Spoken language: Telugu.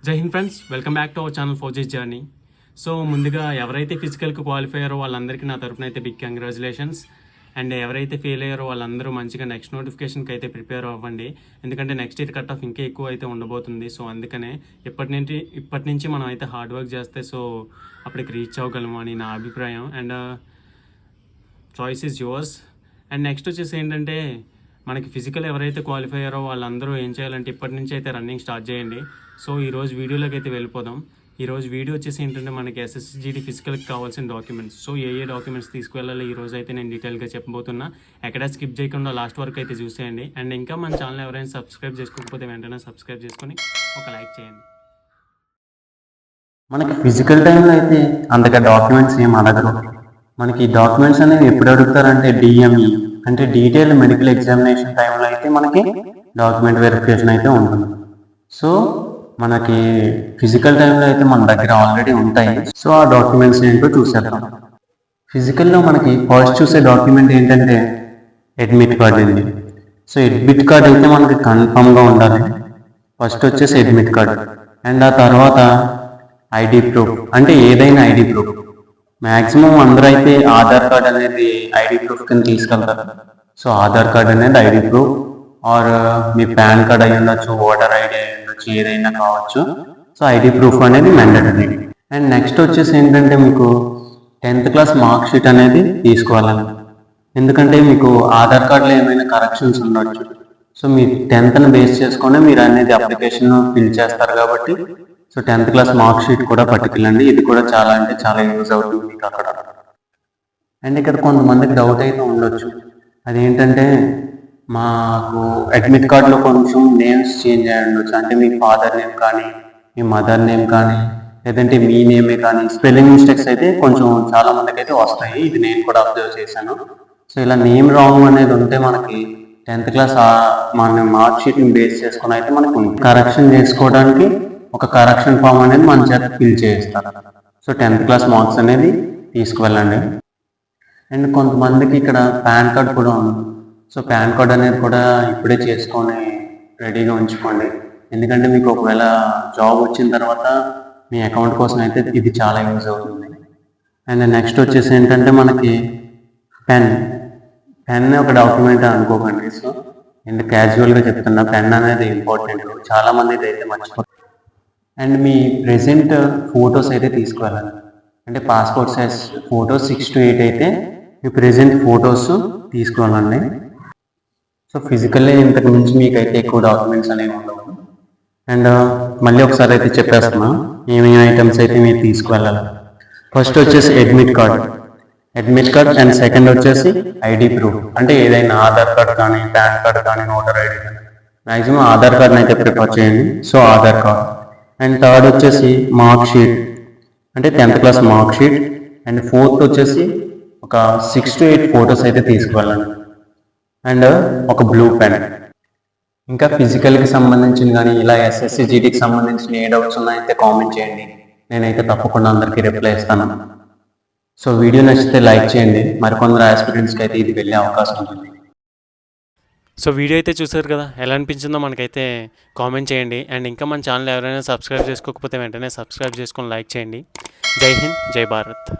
జై Hind friends, welcome back to our channel forces journey. So ముందుగా ఎవరైతే ఫిజికల్కి క్వాలిఫై అయ్యారో వాళ్ళందరికీ నా తరఫున అయితే బిగ్ కంగ్రాచులేషన్స్. అండ్ ఎవరైతే ఫెయిల్ అయ్యారో వాళ్ళందరూ మంచిగా నెక్స్ట్ నోటిఫికేషన్కి అయితే ప్రిపేర్ అవ్వండి. ఎందుకంటే నెక్స్ట్ ఇయర్ కట్ ఆఫ్ ఇంకా ఎక్కువ అయితే ఉండబోతుంది. సో అందుకనే ఇప్పటి నుంచి మనం అయితే హార్డ్ వర్క్ చేస్తే సో అప్పటికి రీచ్ అవ్వగలము అని నా అభిప్రాయం. And choice is yours. And next వచ్చేసి ఏంటంటే మనకి ఫిజికల్ ఎవరైతే క్వాలిఫై అయ్యారో వాళ్ళందరూ ఏం చేయాలంటే ఇప్పటి నుంచి అయితే రన్నింగ్ స్టార్ట్ చేయండి. సో ఈరోజు వీడియోలోకి అయితే వెళ్ళిపోదాం. ఈరోజు వీడియో వచ్చేసి ఏంటంటే మనకి ఎస్ఎస్జిడి ఫిజికల్కి కావాల్సిన డాక్యుమెంట్స్. సో ఏ డాక్యుమెంట్స్ తీసుకువెళ్ళాలి ఈరోజు అయితే నేను డీటెయిల్గా చెప్పబోతున్నా. ఎక్కడ స్కిప్ చేయకుండా లాస్ట్ వరకు అయితే చూసేయండి. అండ్ ఇంకా మన ఛానల్ ఎవరైనా సబ్స్క్రైబ్ చేసుకోకపోతే వెంటనే సబ్స్క్రైబ్ చేసుకొని ఒక లైక్ చేయండి. మనకి ఫిజికల్ టైంలో అయితే అంతగా డాక్యుమెంట్స్ ఏం అడగరు. మనకి డాక్యుమెంట్స్ అనేవి ఎప్పుడు అడుగుతారంటే డిఎంఈ అంటే డీటెయిల్ మెడికల్ ఎగ్జామినేషన్ టైంలో అయితే మనకి డాక్యుమెంట్ వెరిఫికేషన్ అయితే ఉంటుంది. సో మనకి ఫిజికల్ టైంలో అయితే మన దగ్గర ఆల్రెడీ ఉంటాయి. సో ఆ డాక్యుమెంట్స్ ఏంటో చూసేద్దాం. ఫిజికల్లో మనకి ఫస్ట్ చూసే డాక్యుమెంట్ ఏంటంటే అడ్మిట్ కార్డ్ ఉంది. సో అడ్మిట్ కార్డ్ అయితే మనకి కన్ఫామ్గా ఉండాలి. ఫస్ట్ వచ్చేసి అడ్మిట్ కార్డ్ అండ్ ఆ తర్వాత ఐడి ప్రూఫ్ అంటే ఏదైనా ఐడి ప్రూఫ్. మ్యాక్సిమం అందరూ అయితే ఆధార్ కార్డ్ అనేది ఐడి ప్రూఫ్ కింద తీసుకెళ్తారు. సో ఆధార్ కార్డ్ అనేది ఐడి ప్రూఫ్ ఆర్ మీ పాన్ కార్డ్ అయి ఉండొచ్చు, ఓటర్ ఐడి అయి ఉండొచ్చు, ఏదైనా కావచ్చు. సో ఐడి ప్రూఫ్ అనేది మ్యాండేటరీ. అండ్ నెక్స్ట్ వచ్చేసి ఏంటంటే మీకు 10th క్లాస్ మార్క్ షీట్ అనేది తీసుకోవాలని. ఎందుకంటే మీకు ఆధార్ కార్డులో ఏమైనా కరెక్షన్స్ ఉండొచ్చు. సో మీ 10th బేస్ చేసుకొని మీరు అనేది అప్లికేషన్ ఫిల్ చేస్తారు కాబట్టి so 10th class mark sheet కూడా పట్టుకెళ్ళండి. ఇది కూడా చాలా అంటే చాలా యూజ్ అవుతుంది మీకు అక్కడ. అండ్ ఇక్కడ కొంతమందికి డౌట్ అయితే ఉండొచ్చు. అదేంటంటే మాకు అడ్మిట్ కార్డులో కొంచెం నేమ్స్ చేంజ్ అయ్యి ఉండొచ్చు. అంటే మీ ఫాదర్ నేమ్ కానీ మీ మదర్ నేమ్ కానీ లేదంటే మీ నేమే కానీ స్పెల్లింగ్ మిస్టేక్స్ అయితే కొంచెం చాలా మందికి అయితే వస్తాయి. ఇది నేను కూడా అబ్జర్వ్ చేశాను. సో ఇలా నేమ్ రాంగ్ అనేది ఉంటే మనకి 10th క్లాస్ మన మార్క్ షీట్ని బేస్ చేసుకుని అయితే మనకు కరెక్షన్ చేసుకోవడానికి ఒక కరెక్షన్ ఫామ్ అనేది మన చేత ఫిల్ చేస్తారు. సో 10th క్లాస్ మార్క్స్ అనేది తీసుకువెళ్ళండి. అండ్ కొంతమందికి ఇక్కడ పాన్ కార్డ్ కూడా ఉంది. సో పాన్ కార్డ్ అనేది కూడా ఇప్పుడే చేసుకొని రెడీగా ఉంచుకోండి. ఎందుకంటే మీకు ఒకవేళ జాబ్ వచ్చిన తర్వాత మీ అకౌంట్ కోసం అయితే ఇది చాలా యూజ్ అవుతుంది. అండ్ నెక్స్ట్ వచ్చేసి ఏంటంటే మనకి పెన్ ఒక డాక్యుమెంట్ అనుకోకండి. సో అండ్ క్యాజువల్గా చెప్తున్నా, పెన్ అనేది ఇంపార్టెంట్. చాలా మంది అయితే మర్చిపోతారు. అండ్ మీ ప్రెజెంట్ ఫొటోస్ అయితే తీసుకువెళ్ళాలి. అంటే పాస్పోర్ట్ సైజ్ ఫొటోస్ 6 to 8 అయితే మీ ప్రెజెంట్ ఫొటోస్ తీసుకువెళ్ళండి. సో ఫిజికల్లీ ఇంతకు మించి మీకైతే ఎక్కువ డాక్యుమెంట్స్ అనేవి ఉండవు. అండ్ మళ్ళీ ఒకసారి అయితే చెప్పేస్తున్నా ఏమేమి ఐటమ్స్ అయితే మీరు తీసుకువెళ్ళాలి. ఫస్ట్ వచ్చేసి అడ్మిట్ కార్డ్ అండ్ సెకండ్ వచ్చేసి ఐడి ప్రూఫ్. అంటే ఏదైనా ఆధార్ కార్డ్ కానీ పాన్ కార్డ్ కానీ ఓటర్ ఐడి కానీ మ్యాక్సిమం ఆధార్ కార్డ్ని అయితే ప్రిఫర్ చేయండి. So Aadhaar card. And third వచ్చేసి మార్క్ షీట్ అంటే 10th class mark sheet. And fourth వచ్చేసి ఒక 6 to 8 ఫొటోస్ అయితే తీసుకువెళ్ళండి. అండ్ ఒక బ్లూ పెన్. ఇంకా ఫిజికల్కి సంబంధించిన కానీ ఇలా ఎస్ఎస్సిజిడికి సంబంధించిన ఏ డౌట్స్ ఉన్నాయైతే కామెంట్ చేయండి. నేనైతే తప్పకుండా అందరికీ రిప్లై ఇస్తాను. సో వీడియో నచ్చితే లైక్ చేయండి. మరికొందరు ఆస్పిరెంట్స్కి అయితే ఇది వెళ్ళే అవకాశం ఉంటుంది. సో వీడియో అయితే చూసారు కదా, ఎలా అనిపించిందో మనకైతే కామెంట్ చేయండి. అండ్ ఇంకా మన ఛానల్ ఎవరైనా సబ్స్క్రైబ్ చేసుకోకపోతే వెంటనే సబ్స్క్రైబ్ చేసుకొని లైక్ చేయండి. జై హింద్, జై భారత్.